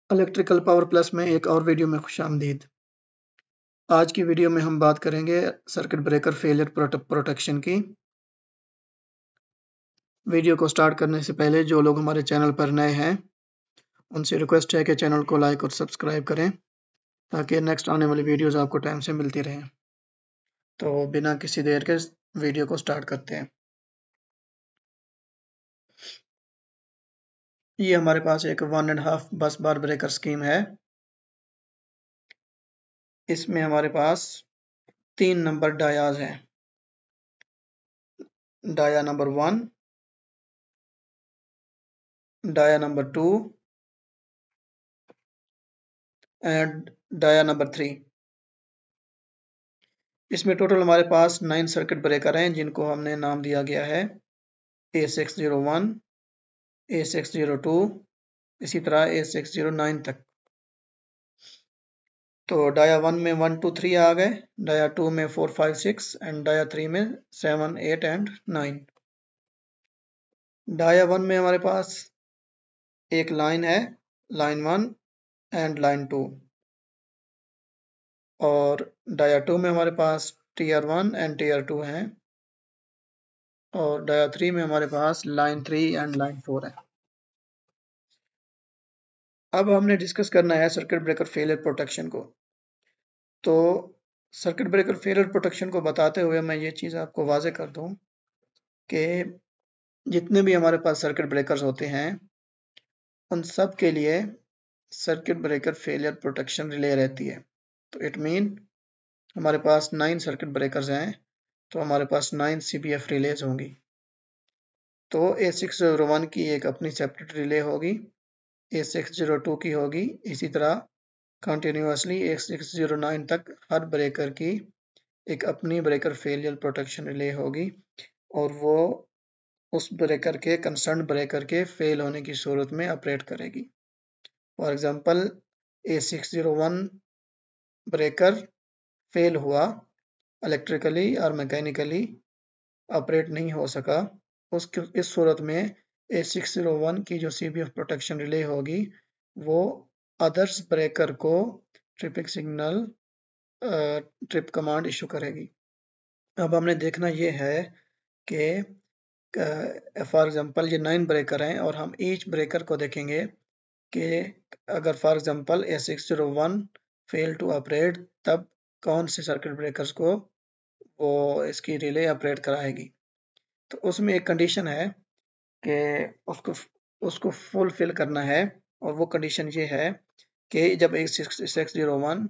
Electrical power plus में एक और वीडियो में खुशामदीद। आज की वीडियो में हम बात करेंगे सर्किट ब्रेकर फेलियर प्रोटेक्शन की। वीडियो को स्टार्ट करने से पहले जो लोग हमारे चैनल पर नए हैं उनसे रिक्वेस्ट है कि चैनल को लाइक और सब्सक्राइब करें ताकि नेक्स्ट आने वाली वीडियोस आपको टाइम से मिलती रहें। तो बिना किसी देर के वीडियो को स्टार्ट करते हैं। ये हमारे पास एक 1.5 बस बार ब्रेकर स्कीम है। इसमें हमारे पास 3 नंबर डायाज हैं। डाया नंबर 1, डाया नंबर 2 एंड डाया नंबर 3। इसमें टोटल हमारे पास 9 सर्किट ब्रेकर हैं जिनको हमने नाम दिया गया है A601, A602, इसी तरह A609 तक। तो डाया 1 में 1, 2, 3 आ गए, डाया 2 में 4, 5, 6 एंड डाया 3 में 7, 8 एंड 9। डाया 1 में हमारे पास एक लाइन है, लाइन 1 एंड लाइन 2, और डाया 2 में हमारे पास टीयर 1 एंड टीयर 2 हैं, और डाया 3 में हमारे पास लाइन 3 एंड लाइन 4 है। अब हमने डिस्कस करना है सर्किट ब्रेकर फेलियर प्रोटेक्शन को। तो सर्किट ब्रेकर फेलियर प्रोटेक्शन को बताते हुए मैं ये चीज़ आपको वाजे कर दूं कि जितने भी हमारे पास सर्किट ब्रेकर्स होते हैं उन सब के लिए circuit breaker failure protection relay रहती है। तो इट मीन हमारे पास 9 सर्किट ब्रेकर्स हैं तो हमारे पास 9 CBF रिलेज होंगी। तो A601 की एक अपनी सेपरेट रिले होगी, A602 की होगी, इसी तरह कंटिन्यूअसली A609 तक हर ब्रेकर की एक अपनी ब्रेकर फेलियर प्रोटेक्शन रिले होगी और वो उस ब्रेकर के कंसर्न ब्रेकर के फेल होने की सूरत में ऑपरेट करेगी। For example A601 breaker fail हुआ, इलेक्ट्रिकली और मैकेनिकली ऑपरेट नहीं हो सका, इस सूरत में A601 की जो CBF प्रोटेक्शन रिले होगी वो अदर्स ब्रेकर को tripping signal trip command issue करेगी। अब हमने देखना ये है कि फॉर एग्जांपल ये 9 ब्रेकर हैं और हम ईच ब्रेकर को देखेंगे कि अगर for example A601 fail to operate तब कौन से सर्किट ब्रेकर्स को वो इसकी रिले ऑपरेट कराएगी। तो उसमें एक कंडीशन है कि उसको फुलफिल करना है और वो कंडीशन ये है कि जब A601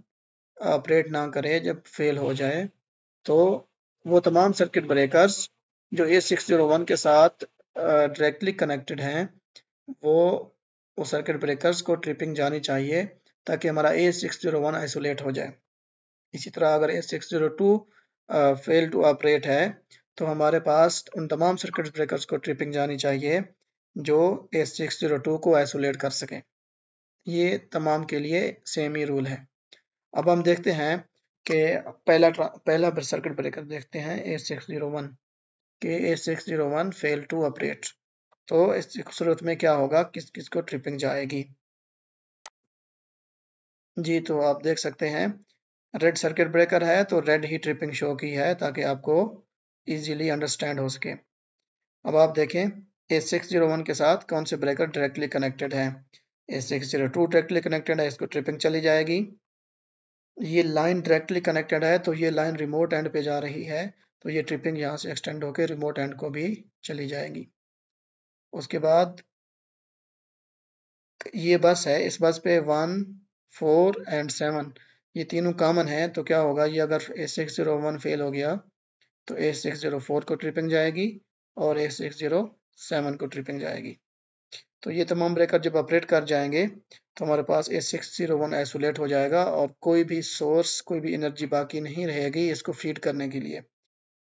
ऑपरेट ना करे, जब फेल हो जाए, तो वो तमाम सर्किट ब्रेकर्स जो A601 के साथ डायरेक्टली कनेक्टेड हैं वो सर्किट ब्रेकर्स को ट्रिपिंग जानी चाहिए ताकि हमारा A601 आइसोलेट हो जाए। इसी तरह अगर A602 फेल टू ऑपरेट है तो हमारे पास उन तमाम सर्किट ब्रेकर्स को ट्रिपिंग जानी चाहिए जो A602 को आइसोलेट कर सकें। ये तमाम के लिए सेम ही रूल है। अब हम देखते हैं कि पहला सर्किट ब्रेकर देखते हैं A601 के A601 फेल टू ऑपरेट। तो इस सूरत में क्या होगा, किस किस को ट्रिपिंग जाएगी। जी तो आप देख सकते हैं रेड सर्किट ब्रेकर है तो रेड ही ट्रिपिंग शो की है ताकि आपको इजीली अंडरस्टैंड हो सके। अब आप देखें A601 के साथ कौन से ब्रेकर डायरेक्टली कनेक्टेड है। A602 डायरेक्टली कनेक्टेड है, इसको ट्रिपिंग चली जाएगी। ये लाइन डायरेक्टली कनेक्टेड है तो ये लाइन रिमोट एंड पे जा रही है तो ये ट्रिपिंग यहाँ से एक्सटेंड होकर रिमोट एंड को भी चली जाएगी। उसके बाद ये बस है, इस बस पे 1, 4 एंड 7 ये तीनों कॉमन है तो क्या होगा, ये अगर A601 फेल हो गया तो A604 को ट्रिपिंग जाएगी और A607 को ट्रिपिंग जाएगी। तो ये तमाम ब्रेकर जब ऑपरेट कर जाएंगे तो हमारे पास A601 आइसोलेट हो जाएगा और कोई भी सोर्स, कोई भी एनर्जी बाकी नहीं रहेगी इसको फीड करने के लिए।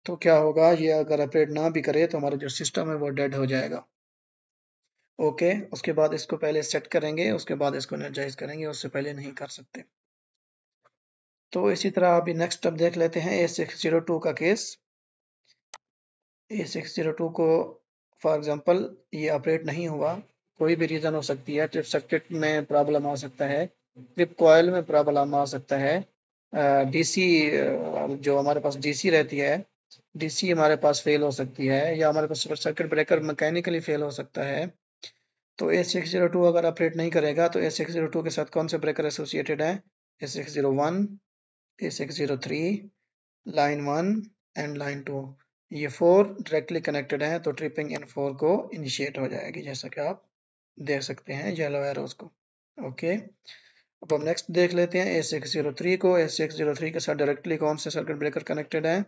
तो क्या होगा, ये अगर ऑपरेट ना भी करे तो हमारा जो सिस्टम है वो डेड हो जाएगा। ओके, उसके बाद इसको पहले सेट करेंगे, उसके बाद इसको एनर्जाइज करेंगे, उससे पहले नहीं कर सकते। तो इसी तरह अभी नेक्स्ट अब देख लेते हैं A602 का केस। A602 को फॉर एग्जांपल ये ऑपरेट नहीं हुआ कोई भी रीज़न हो सकती है, ट्रिप सर्किट में प्रॉब्लम आ सकता है, ट्रिप कॉइल में प्रॉब्लम आ सकता है, डीसी जो हमारे पास डीसी रहती है, डीसी हमारे पास फेल हो सकती है, या हमारे पास सर्किट ब्रेकर मैकेनिकली फेल हो सकता है। तो A602 अगर ऑपरेट नहीं करेगा तो A602 के साथ कौन से ब्रेकर एसोसिएटेड है? A601, A603, line 1 and line 2, ये 4 डायरेक्टली कनेक्टेड हैं, तो ट्रिपिंग इन 4 को इनिशिएट हो जाएगी, जैसा कि आप देख सकते हैं येलो एरोस को। ओके, अब हम नेक्स्ट देख लेते हैं A603 को। A603 के साथ डायरेक्टली कौन से सर्किट ब्रेकर कनेक्टेड है?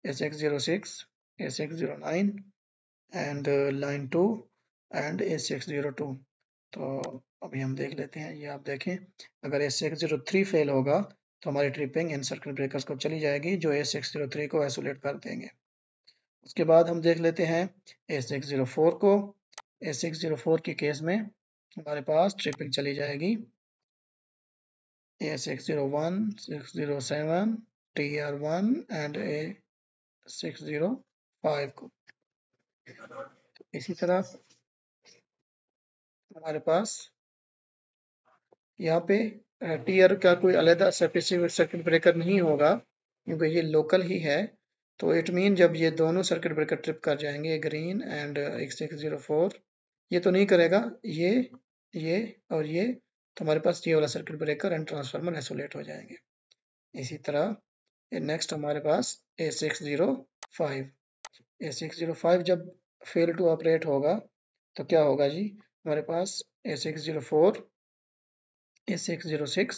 A606, A609 and line 2 and A602। तो अभी हम देख लेते हैं, ये आप देखें, अगर A603 फेल होगा तो हमारी ट्रिपिंग इन सर्किट ब्रेकर्स को चली जाएगी, जो A603 को आइसोलेट कर देंगे। उसके बाद हम देख लेते हैं A604 को। A604 के केस में हमारे पास ट्रिपिंग चली जाएगी A601, 607, TR1 एंड A605 को। इसी तरह हमारे पास यहाँ पे टीयर का कोई अलग स्पेसिफिक सर्किट ब्रेकर नहीं होगा, क्योंकि ये लोकल ही है। तो इट मीन जब ये दोनों सर्किट ब्रेकर ट्रिप कर जाएंगे, ग्रीन एंड 604, ये तो नहीं करेगा, ये और ये, तो हमारे पास ये वाला circuit breaker and transformer isolate हो जाएंगे। इसी तरह नेक्स्ट हमारे पास A605, A605 जब फेल टू ऑपरेट होगा तो क्या होगा जी? हमारे पास A604, A606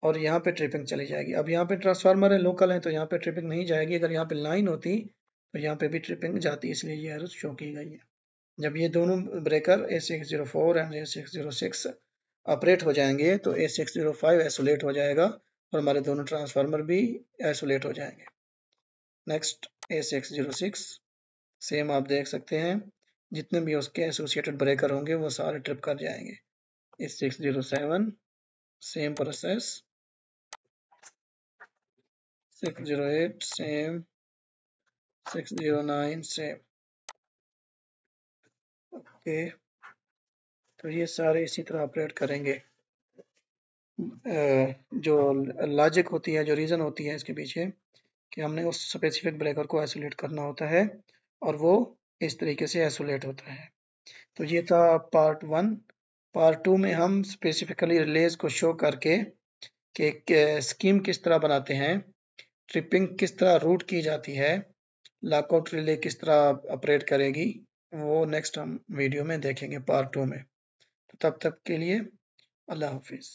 और यहाँ पे ट्रिपिंग चली जाएगी। अब यहाँ पे ट्रांसफार्मर है, लोकल है, तो यहाँ पे ट्रिपिंग नहीं जाएगी। अगर यहाँ पे लाइन होती तो यहाँ पे भी ट्रिपिंग जाती, इसलिए ये एरर शो की गई है। जब ये दोनों breaker A604 and A606 operate हो जाएंगे तो A605 आइसोलेट हो जाएगा और हमारे दोनों ट्रांसफार्मर भी आइसोलेट हो जाएंगे। नेक्स्ट A606, सेम आप देख सकते हैं, जितने भी उसके एसोसिएटेड ब्रेकर होंगे वो सारे ट्रिप कर जाएंगे। A607, same process, 608 same, 609 same. Okay, तो ये सारे इसी तरह ऑपरेट करेंगे। जो लॉजिक होती है, जो रीज़न होती है इसके पीछे, कि हमने उस स्पेसिफिक ब्रेकर को आइसोलेट करना होता है और वो इस तरीके से आइसोलेट होता है। तो ये था पार्ट 1। पार्ट 2 में हम स्पेसिफिकली रिलेज को शो करके कि स्कीम किस तरह बनाते हैं, ट्रिपिंग किस तरह रूट की जाती है, लॉकआउट रिले किस तरह ऑपरेट करेगी, वो नेक्स्ट हम वीडियो में देखेंगे पार्ट 2 में। तो तब तक के लिए अल्लाह हाफिज़।